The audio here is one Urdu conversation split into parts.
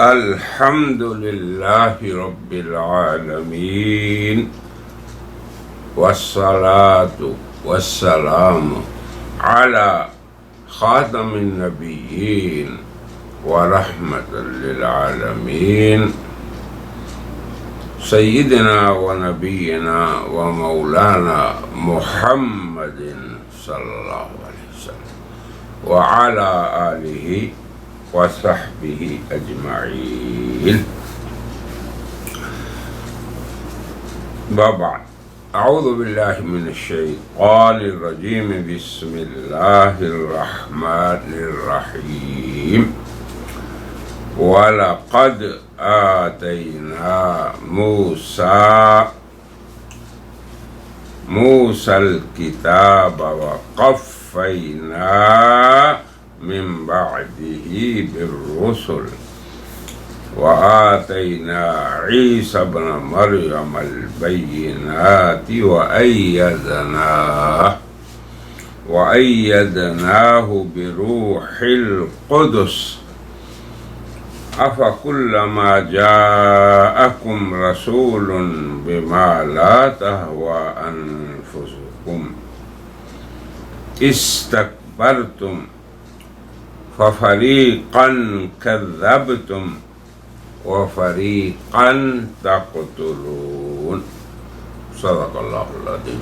الحمد لله رب العالمين والصلاة والسلام على خاتم النبيين ورحمة للعالمين سيدنا ونبينا ومولانا محمد صلى الله عليه وسلم وعلى آله وصحبه أجمعين. وبعد، أعوذ بالله من الشيطان الرجيم. بسم الله الرحمن الرحيم. ولقد آتينا موسى الكتاب وقفينا من بعده بالرسل وآتينا عيسى ابن مريم البينات وأيدناه بروح القدس أفكلما جاءكم رسول بما لا تهوى أنفسكم استكبرتم ففريقا كذبتم وفريقا تقتلون. صدق اللہ العظیم.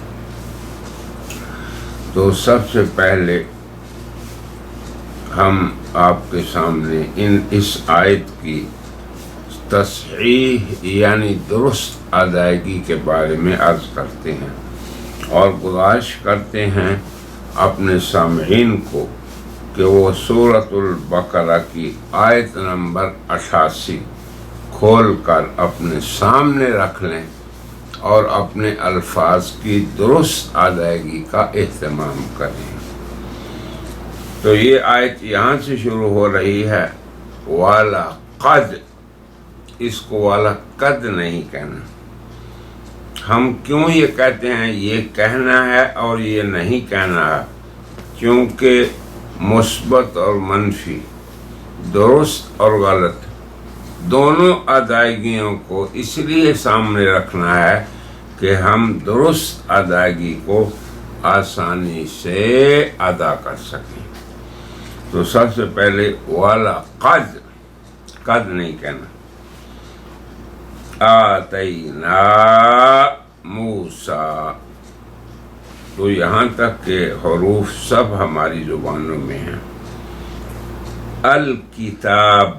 تو سب سے پہلے ہم آپ کے سامنے اس آیت کی تصحیح یعنی درست ادائیگی کے بارے میں عرض کرتے ہیں اور گزارش کرتے ہیں اپنے سامعین کو کہ وہ سورۃ البقرہ کی آیت نمبر 88 کھول کر اپنے سامنے رکھ لیں اور اپنے الفاظ کی درست ادائیگی کا اہتمام کریں. تو یہ آیت یہاں سے شروع ہو رہی ہے وَلَقَدْ. اس کو وَلَقَدْ نہیں کہنا. ہم کیوں یہ کہتے ہیں؟ یہ کہنا ہے اور یہ نہیں کہنا ہے کیونکہ مثبت اور منفی، درست اور غلط دونوں ادائیگیوں کو اس لیے سامنے رکھنا ہے کہ ہم درست ادائیگی کو آسانی سے ادا کر سکیں. تو سب سے پہلے وَلَقَدْ، قد نہیں کہنا. آتینا موسیٰ. تو یہاں تک کہ حروف سب ہماری زبانوں میں ہیں. الکتاب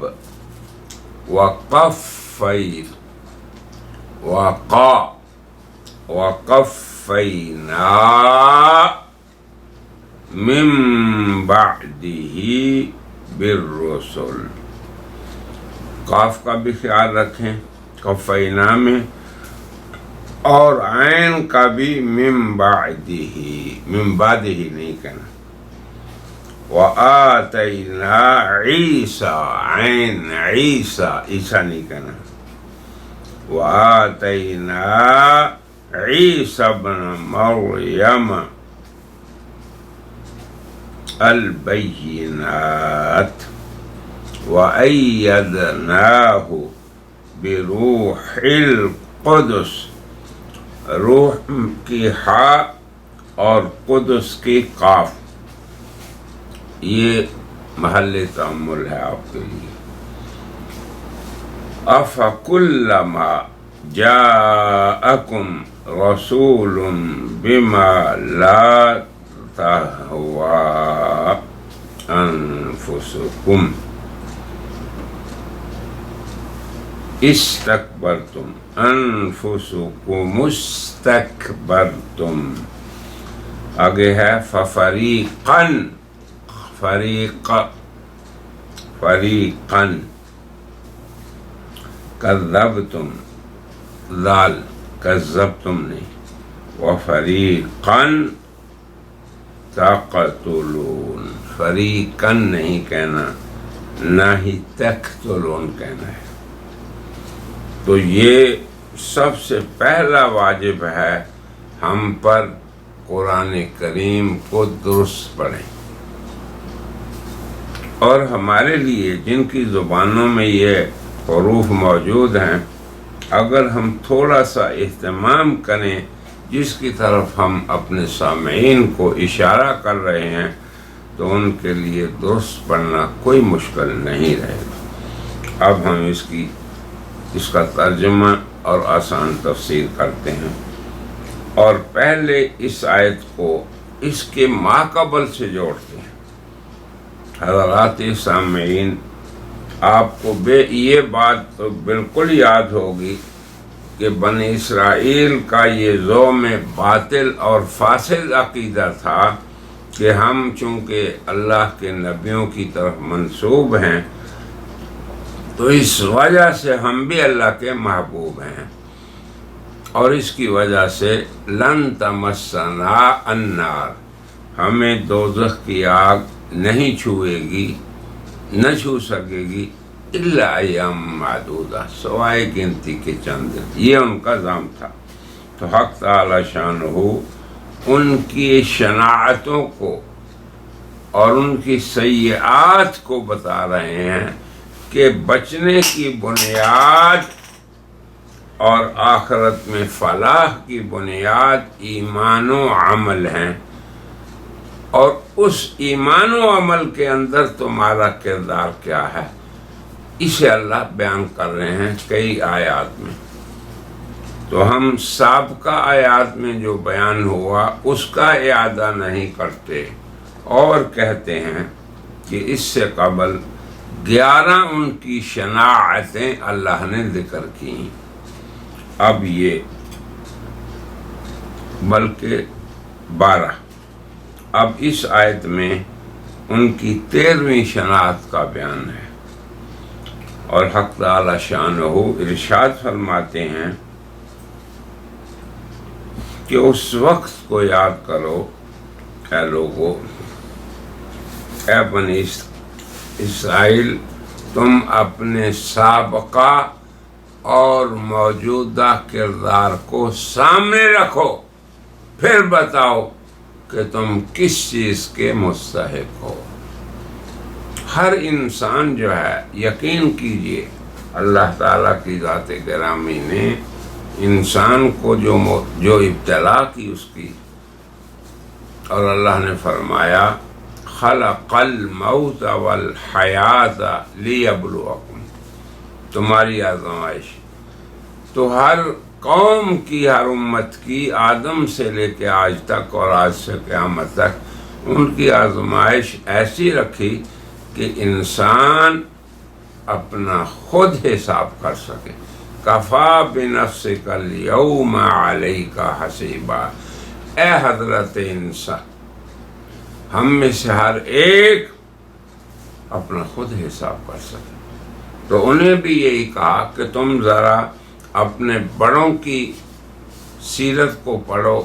وقفینا من بعدہ بالرسل. قاف کا بھی خیال رکھیں قفینا میں، اور عین کا بھی من بعدہ نہیں کہنا. وآتینا عیسیٰ، عین عیسیٰ، عیسیٰ نہیں کہنا. وآتینا عیسیٰ ابن مریم البینات وأیدناہ بروح القدس. روح کی ہا اور قدس کی قاف، یہ محل تأمل ہے آپ کے لیے. أَفَكُلَّمَا جَاءَكُمْ رَسُولٌ بِمَا لَا تَهْوَى أَنفُسُكُمْ استكبرتم انفسكم استكبرتم. آگے ہے ففریقا، فریقا کذبتم، ذال کذبتم نہیں. وفریقا تقتلون. فریقا نہیں کہنا، نہ ہی تقتلون کہنا ہے. تو یہ سب سے پہلا واجب ہے ہم پر قرآن کریم کو درست پڑھیں. اور ہمارے لیے جن کی زبانوں میں یہ حروف موجود ہیں، اگر ہم تھوڑا سا اہتمام کریں جس کی طرف ہم اپنے سامعین کو اشارہ کر رہے ہیں تو ان کے لیے درست پڑھنا کوئی مشکل نہیں رہے گا۔ اب ہم اس کا ترجمہ اور آسان تفسیر کرتے ہیں، اور پہلے اس آیت کو اس کے ماقبل سے جوڑتے ہیں۔ حضرات سامعین، آپ کو یہ بات تو بالکل یاد ہوگی کہ بنی اسرائیل کا یہ ذوم باطل اور فاسد عقیدہ تھا کہ ہم چونکہ اللہ کے نبیوں کی طرف منسوب ہیں تو اس وجہ سے ہم بھی اللہ کے محبوب ہیں، اور اس کی وجہ سے لن تمسنا النار، ہمیں دوزخ کی آگ نہیں چھوئے گی، نہ چھو سکے گی الا ایام معدودہ، سوائے گنتی کے چند دن۔ یہ ان کا ظام تھا۔ تو حق تعالی شانہ ان کی شناعتوں کو اور ان کی سیئات کو بتا رہے ہیں کہ بچنے کی بنیاد اور آخرت میں فلاح کی بنیاد ایمان و عمل ہیں، اور اس ایمان و عمل کے اندر تمہارا کردار کیا ہے، اسے اللہ بیان کر رہے ہیں کئی آیات میں۔ تو ہم سابقہ آیات میں جو بیان ہوا اس کا اعادہ نہیں کرتے، اور کہتے ہیں کہ اس سے قبل 11 ان کی شناعتیں اللہ نے ذکر کی، اب یہ بلکہ 12۔ اب اس آیت میں ان کی 13ویں شناعت کا بیان ہے، اور حق تعالی شانہ ارشاد فرماتے ہیں کہ اس وقت کو یاد کرو اے لوگو، اے بنی اسرائیل، تم اپنے سابقہ اور موجودہ کردار کو سامنے رکھو، پھر بتاؤ کہ تم کس چیز کے مستحق ہو۔ ہر انسان جو ہے، یقین کیجئے اللہ تعالیٰ کی ذات گرامی نے انسان کو جو ابتلا کی اس کی، اور اللہ نے فرمایا خلق الموت والحیات لیبلوکم، تمہاری آزمائش۔ تو ہر قوم کی، ہر امت کی، آدم سے لے کے آج تک اور آج سے قیامت تک، ان کی آزمائش ایسی رکھی کہ انسان اپنا خود حساب کر سکے۔ کفا بنفسک الیوم علیک حسیبا، اے حضرت انسان، ہم میں سے ہر ایک اپنا خود حساب کر سکے۔ تو انہیں بھی یہی کہا کہ تم ذرا اپنے بڑوں کی سیرت کو پڑھو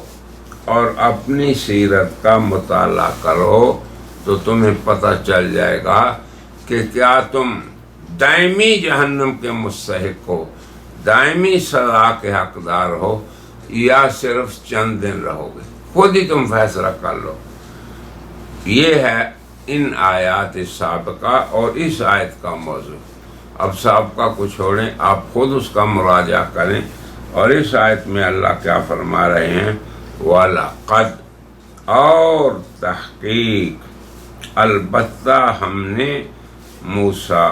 اور اپنی سیرت کا مطالعہ کرو، تو تمہیں پتہ چل جائے گا کہ کیا تم دائمی جہنم کے مستحق ہو، دائمی سزا کے حقدار ہو، یا صرف چند دن رہو گے۔ خود ہی تم فیصلہ کر لو۔ یہ ہے ان آیات سابقہ اور اس آیت کا موضوع۔ اب سابقہ کو چھوڑیں، آپ خود اس کا مراجعہ کریں، اور اس آیت میں اللہ کیا فرما رہے ہیں، وَلَقَدْ، اور تحقیق، البتہ ہم نے موسیٰ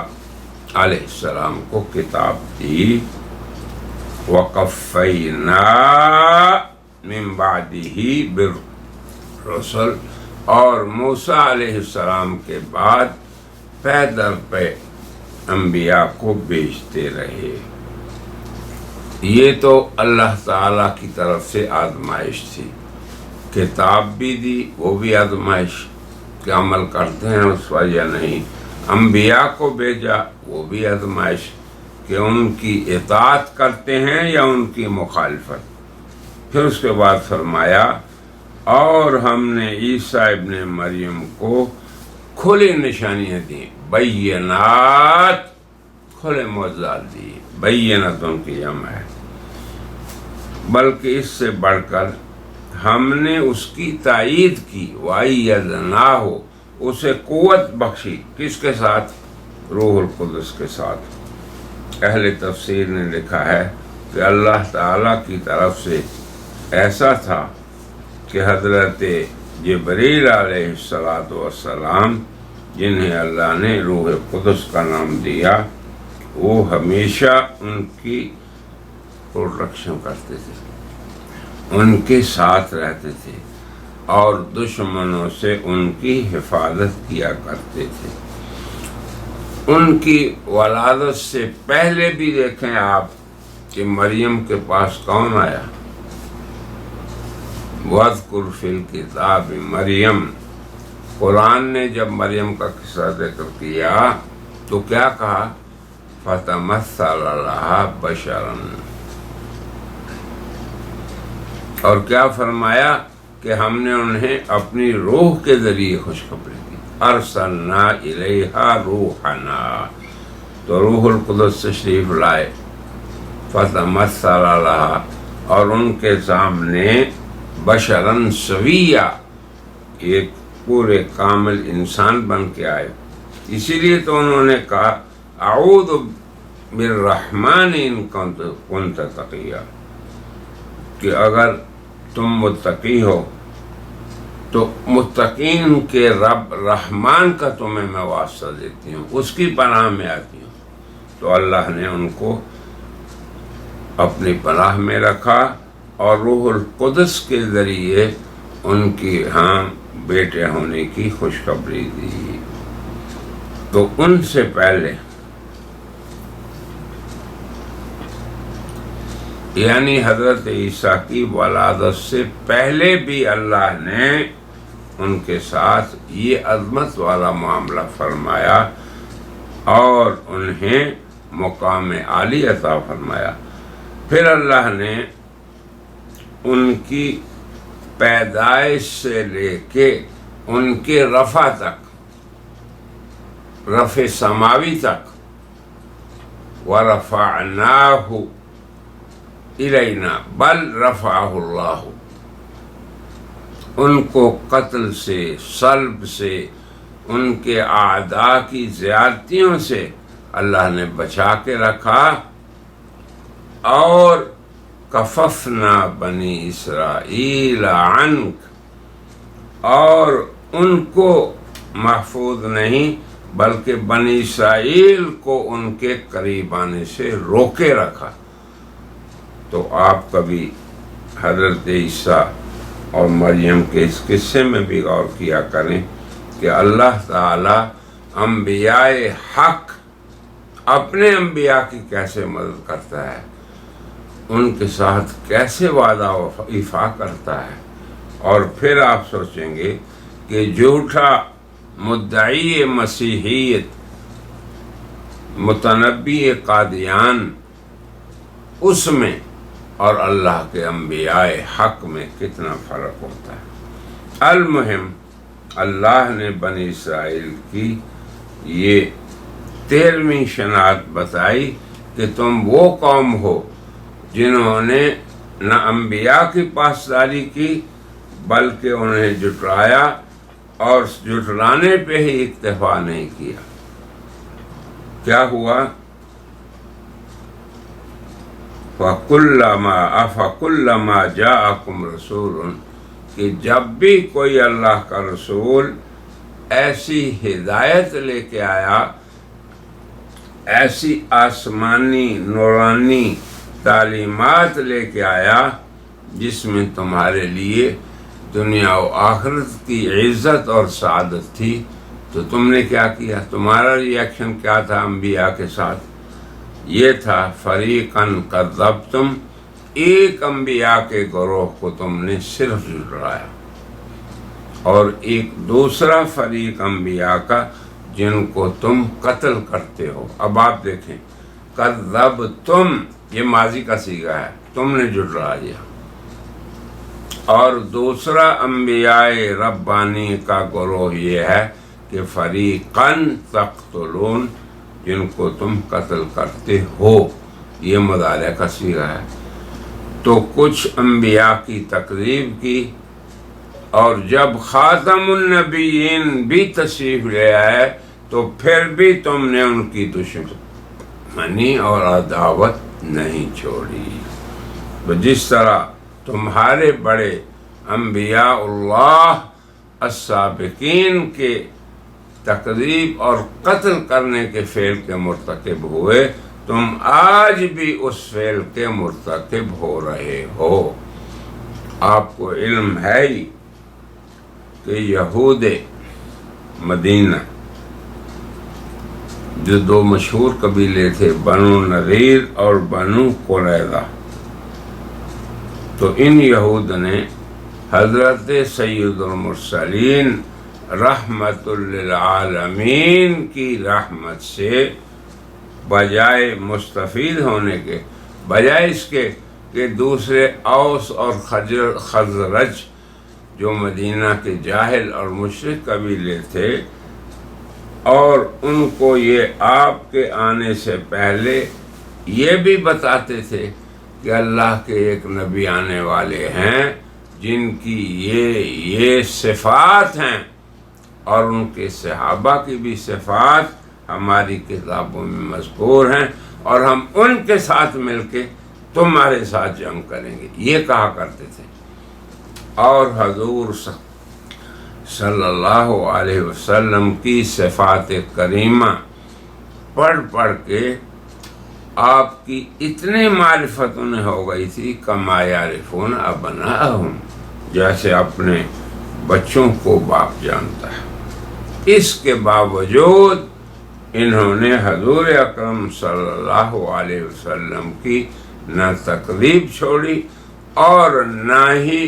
علیہ السلام کو کتاب دی، وَقَفَّيْنَا مِن بَعْدِهِ بِالرُّسُلِ، اور موسیٰ علیہ السلام کے بعد پے در پہ انبیاء کو بھیجتے رہے۔ یہ تو اللہ تعالیٰ کی طرف سے آزمائش تھی، کتاب بھی دی، وہ بھی آزمائش کہ عمل کرتے ہیں اس پر یا نہیں، انبیاء کو بھیجا، وہ بھی آزمائش کہ ان کی اطاعت کرتے ہیں یا ان کی مخالفت۔ پھر اس کے بعد فرمایا اور ہم نے عیسیٰ ابن مریم کو کھلی نشانیاں دیں، بینات، کھلے معجزات دیے، بیناتوں کی جمع ہے، بلکہ اس سے بڑھ کر ہم نے اس کی تائید کی، وَأَيَّدْنَاهُ، اسے قوت بخشی، کس کے ساتھ؟ روح القدس کے ساتھ۔ اہل تفسیر نے لکھا ہے کہ اللہ تعالیٰ کی طرف سے ایسا تھا کہ حضرت جبریل علیہ السلام جنہیں اللہ نے روح قدس کا نام دیا، وہ ہمیشہ ان کی پروٹیکشن کرتے تھے، ان کے ساتھ رہتے تھے اور دشمنوں سے ان کی حفاظت کیا کرتے تھے۔ ان کی ولادت سے پہلے بھی دیکھیں آپ کہ مریم کے پاس کون آیا؟ وَاذْكُرْ فِي الْكِتَابِ مریم۔ قرآن نے جب مریم کا قصہ ذکر کیا تو کیا کہا؟ فَتَمَثَّلَ لَهَا بَشَرًا، اور کیا فرمایا کہ ہم نے انہیں اپنی روح کے ذریعے خوشخبری دی، ارسلنا الیہا روحنا، تو روح القدس تشریف لائے، فتمثل لہا، اور ان کے سامنے بشرن سویہ، ایک پورے کامل انسان بن کے آئے۔ اسی لیے تو انہوں نے کہا اعوذ بالرحمن ان کنت تقیہ، کہ اگر تم متقی ہو تو متقین کے رب رحمان کا تمہیں میں واسطہ دیتی ہوں، اس کی پناہ میں آتی ہوں۔ تو اللہ نے ان کو اپنی پناہ میں رکھا اور روح القدس کے ذریعے ان کی بیٹے ہونے کی خوشخبری دی۔ تو ان سے پہلے یعنی حضرت عیسیٰ کی ولادت سے پہلے بھی اللہ نے ان کے ساتھ یہ عظمت والا معاملہ فرمایا اور انہیں مقام عالی عطا فرمایا۔ پھر اللہ نے ان کی پیدائش سے لے کے ان کے رفع تک، رفع سماوی تک، وَرَفَعْنَاهُ إِلَيْنَا بَلْ رَفَعَهُ اللَّهُ، ان کو قتل سے، صلب سے، ان کے اعداء کی زیادتیوں سے اللہ نے بچا کے رکھا، اور کففنا بنی اسرائیل عنک، اور ان کو محفوظ نہیں بلکہ بنی اسرائیل کو ان کے قریب آنے سے روکے رکھا۔ تو آپ کبھی حضرت عیسیٰ اور مریم کے اس قصے میں بھی غور کیا کریں کہ اللہ تعالی انبیاء حق اپنے انبیاء کی کیسے مدد کرتا ہے، ان کے ساتھ کیسے وعدہ وفا کرتا ہے۔ اور پھر آپ سوچیں گے کہ جھوٹا مدعی مسیحیت، متنبی قادیان، اس میں اور اللہ کے انبیاء حق میں کتنا فرق ہوتا ہے۔ المہم، اللہ نے بنی اسرائیل کی یہ 13ویں شناخت بتائی کہ تم وہ قوم ہو جنہوں نے نہ انبیاء کی پاسداری کی بلکہ انہیں جھٹلایا، اور جھٹلانے پہ ہی اکتفا نہیں کیا۔ کیا ہوا؟ فَكُلَّمَا جَاءَكُمْ رَسُولٌ، کہ جب بھی کوئی اللہ کا رسول ایسی ہدایت لے کے آیا، ایسی آسمانی نورانی تعلیمات لے کے آیا جس میں تمہارے لیے دنیا و آخرت کی عزت اور سعادت تھی، تو تم نے کیا کیا؟ تمہارا ریاکشن کیا تھا انبیاء کے ساتھ؟ یہ تھا فریقاً کذبتم، ایک انبیاء کے گروہ کو تم نے صرف جھٹلایا، اور ایک دوسرا فریق انبیاء کا جن کو تم قتل کرتے ہو۔ اب آپ دیکھیں، کذبتم یہ ماضی کا صیغہ ہے، تم نے جھٹلا دیا، اور دوسرا انبیاء ربانی کا گروہ یہ ہے کہ فریقاً تقتلون، جن کو تم قتل کرتے ہو، یہ مضارع کا صیغہ ہے۔ تو کچھ انبیاء کی تکذیب کی، اور جب خاتم النبیین بھی تشریف لے آئے تو پھر بھی تم نے ان کی دشمنی اور عداوت نہیں چھوڑی۔ تو جس طرح تمہارے بڑے انبیاء اللہ السابقین کے تکذیب اور قتل کرنے کے فعل کے مرتکب ہوئے، تم آج بھی اس فعل کے مرتکب ہو رہے ہو۔ آپ کو علم ہے ہی کہ یہود مدینہ جو دو مشہور قبیلے تھے، بنو نذیر اور بنو قریظہ، تو ان یہود نے حضرت سید المرسلین رحمت للعالمین کی رحمت سے بجائے مستفید ہونے کے، بجائے اس کے کہ دوسرے اوس اور خزرج جو مدینہ کے جاہل اور مشرک قبیلے تھے، اور ان کو یہ آپ کے آنے سے پہلے یہ بھی بتاتے تھے کہ اللہ کے ایک نبی آنے والے ہیں جن کی یہ صفات ہیں، اور ان کے صحابہ کی بھی صفات ہماری کتابوں میں مذکور ہیں، اور ہم ان کے ساتھ مل کے تمہارے ساتھ جنگ کریں گے، یہ کہا کرتے تھے۔ اور حضور صلی اللہ علیہ وسلم کی صفات کریمہ پڑھ پڑھ کے آپ کی اتنی معرفت انہیں ہو گئی تھی، کما یعرفون ابناءہم، جیسے اپنے بچوں کو باپ جانتا ہے۔ اس کے باوجود انہوں نے حضور اکرم صلی اللہ علیہ وسلم کی نہ تکذیب چھوڑی اور نہ ہی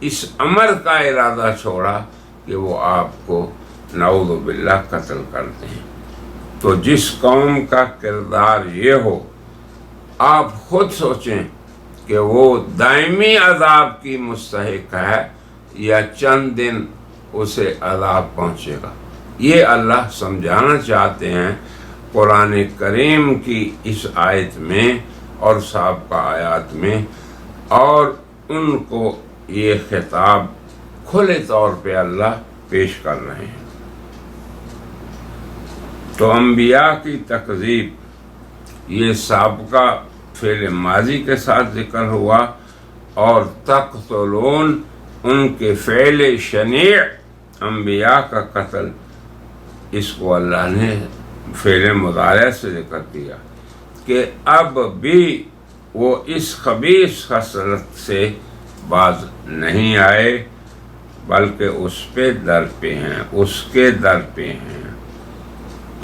اس امر کا ارادہ چھوڑا کہ وہ آپ کو نعوذ باللہ قتل کر دیں۔ تو جس قوم کا کردار یہ ہو، آپ خود سوچیں کہ وہ دائمی عذاب کی مستحق ہے یا چند دن اسے عذاب پہنچے گا۔ یہ اللہ سمجھانا چاہتے ہیں قرآن کریم کی اس آیت میں اور سابقہ آیات میں، اور ان کو یہ خطاب کھلے طور پہ اللہ پیش کر رہے ہیں۔ تو انبیاء کی تکذیب یہ سابقہ فعل ماضی کے ساتھ ذکر ہوا، اور تقتلون ان کے فعل شنیع انبیاء کا قتل، اس کو اللہ نے فعل مضارع سے ذکر کیا کہ اب بھی وہ اس خبیث خصلت سے باز نہیں آئے، بلکہ اس پہ در پہ ہیں، اس کے در پہ ہیں۔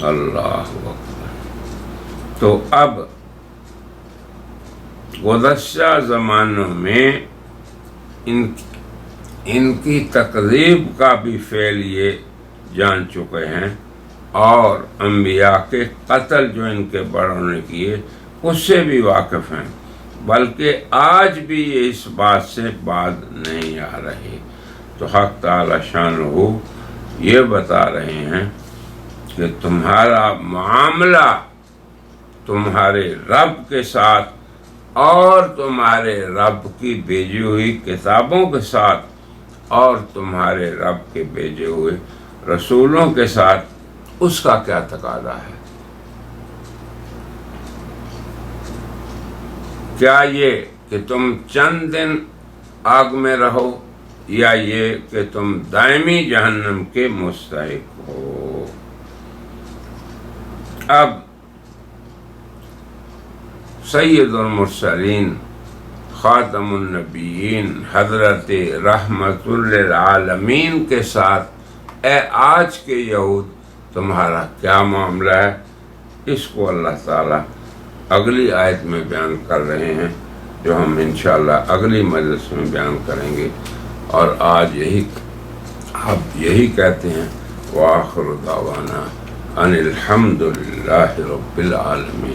اللہ اکبر۔ تو اب گزشتہ زمانوں میں ان کی تکذیب کا بھی فعل یہ جان چکے ہیں، اور انبیاء کے قتل جو ان کے بڑوں نے کیے اس سے بھی واقف ہیں، بلکہ آج بھی یہ اس بات سے باز نہیں آ رہے۔ تو حق تعالی شانہ یہ بتا رہے ہیں کہ تمہارا معاملہ تمہارے رب کے ساتھ اور تمہارے رب کی بھیجی ہوئی کتابوں کے ساتھ اور تمہارے رب کے بھیجے ہوئے رسولوں کے ساتھ اس کا کیا تقاضا ہے؟ کیا یہ کہ تم چند دن آگ میں رہو، یا یہ کہ تم دائمی جہنم کے مستحق ہو؟ اب سید المرسلین خاتم النبیین حضرت رحمت للعالمین کے ساتھ اے آج کے یہود تمہارا کیا معاملہ ہے، اس کو اللہ تعالیٰ اگلی آیت میں بیان کر رہے ہیں، جو ہم انشاءاللہ اگلی مجلس میں بیان کریں گے۔ اور آج یہی کہتے ہیں وآخر دعوانا ان الحمد للہ رب العالمین۔